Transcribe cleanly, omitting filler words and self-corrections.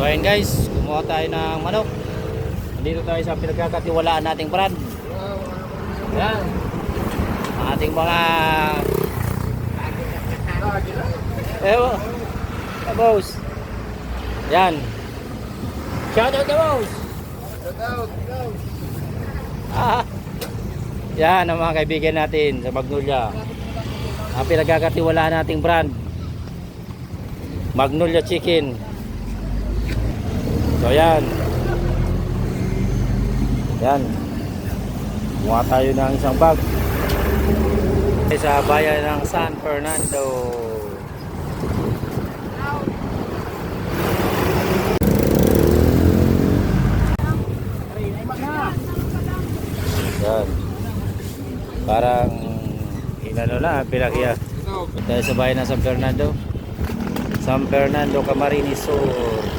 So ayun guys, kumuha tayo ng manok. Nandito tayo sa pinagkakatiwalaan nating brand. Yan. Ang ating mga boss. Yan. Shout out the boss. Yan ang mga kaibigan natin sa Magnolia. Ang pinagkakatiwalaan nating brand, Magnolia Chicken. So yan. Yan. Kumuha tayo ng isang bag sa bayan ng San Fernando. Yan. Parang inano na pinakya. Tayo sa bayan ng San Fernando. San Fernando, Camarines Sur.